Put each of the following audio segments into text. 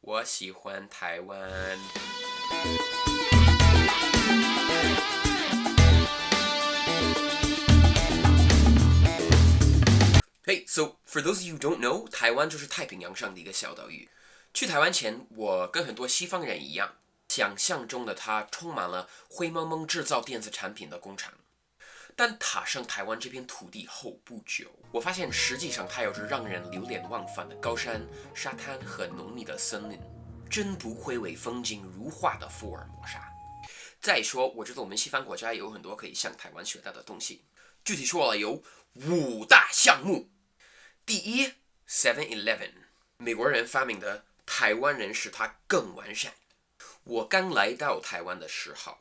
我喜欢台湾。Hey, so for those of you who don't know, 台湾就是太平洋上的一个小岛屿。去台湾前，我跟很多西方人一样，想象中的它充满了灰蒙蒙制造电子产品的工厂。但踏上台湾这片土地后不久，我发现实际上它有着让人流连忘返的高山、沙滩和浓密的森林，真不愧为风景如画的福尔摩沙。再说，我觉得我们西方国家有很多可以向台湾学到的东西，具体说了有5大项目。第一 ，7-Eleven， 美国人发明的，台湾人使它更完善。我刚来到台湾的时候，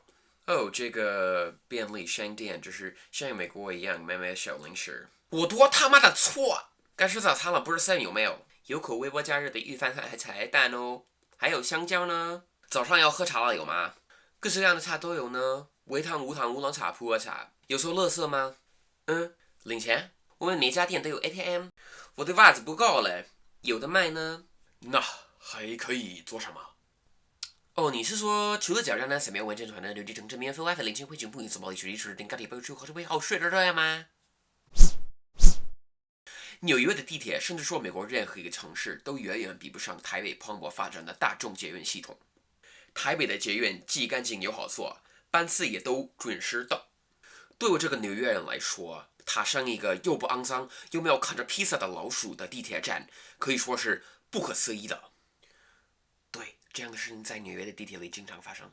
这个便利商店就是像美国一样买小零食。我多他妈的错！该吃早餐了，不是7有没有？有口微波加热的预饭和茶叶蛋哦，还有香蕉呢。早上要喝茶了有吗？各式各样的茶都有呢，微糖、无糖、乌龙茶、普洱茶。有收垃圾吗？领钱？我们每家店都有 ATM。我的袜子不够了，有的卖呢。那还可以做什么？你是说除了缴账单、扫描完整传单、邮寄证、免费 WiFi、零钱汇进不影子、毛利处理处定高铁包出和这为好睡的这样吗？纽约的地铁，甚至说美国任何一个城市，都远远比不上台北蓬勃发展的大众捷运系统。台北的捷运既干净又好坐，班次也都准时到。对我这个纽约人来说，踏上一个又不肮脏又没有啃着披萨的老鼠的地铁站，可以说是不可思议的。对，这样的事情在纽约的地铁里经常发生，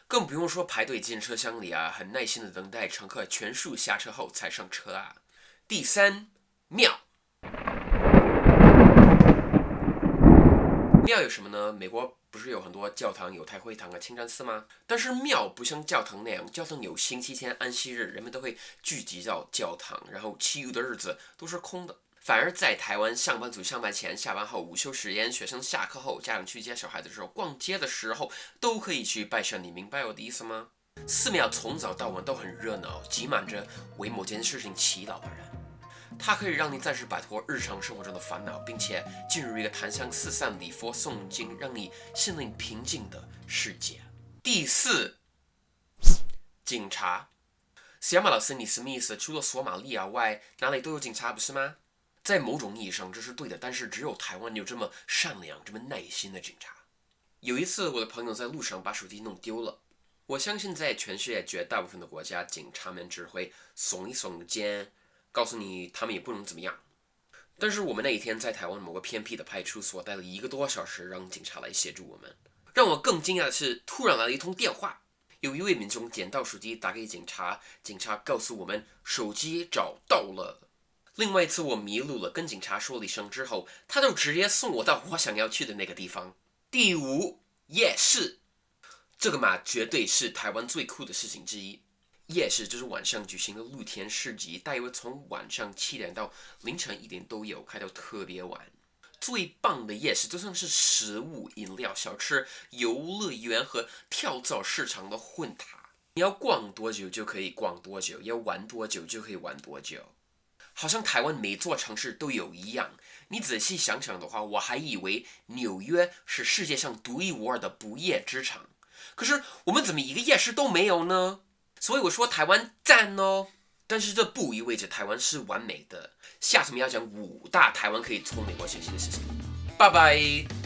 更不用说排队进车厢里啊，很耐心的等待乘客全数下车后才上车啊。第三，庙。庙有什么呢？美国不是有很多教堂，有太会堂和清真寺吗？但是庙不像教堂那样，教堂有星期天、安息日，人们都会聚集到教堂，然后其余的日子都是空的。反而在台湾，上班族上班前、下班后、午休时间、学生下课后、家长去接小孩的时候、逛街的时候，都可以去拜神。你明白我的意思吗？寺庙从早到晚都很热闹，挤满着为某件事情祈祷的人。它可以让你暂时摆脱日常生活中的烦恼，并且进入一个檀香四散、礼佛诵经，让你心灵平静的世界。第四，警察。西亚马老师，你什么意思？除了索马利亚外，哪里都有警察，不是吗？在某种意义上这是对的，但是只有台湾有这么善良、这么耐心的警察。有一次，我的朋友在路上把手机弄丢了。我相信在全世界绝大部分的国家，警察们只会耸一耸肩，告诉你他们也不能怎么样。但是我们那一天在台湾某个偏僻的派出所待了1个多小时，让警察来协助我们。让我更惊讶的是，突然来了一通电话，有一位民众捡到手机打给警察，警察告诉我们手机找到了。另外一次我迷路了，跟警察说了一声之后，他就直接送我到我想要去的那个地方。第五，夜市。这个嘛，绝对是台湾最酷的事情之一。夜市就是晚上举行的露天市集，大约从晚上7点到凌晨1点都有，开到特别晚。最棒的夜市就像是食物、饮料、小吃、游乐园和跳蚤市场的混搭。你要逛多久就可以逛多久，要玩多久就可以玩多久。好像台湾每座城市都有一样。你仔细想想的话，我还以为纽约是世界上独一无二的不夜之城，可是我们怎么一个夜市都没有呢？所以我说台湾赞哦。但是这不意味着台湾是完美的。下次我们要讲5大台湾可以从美国学习的事情。拜拜。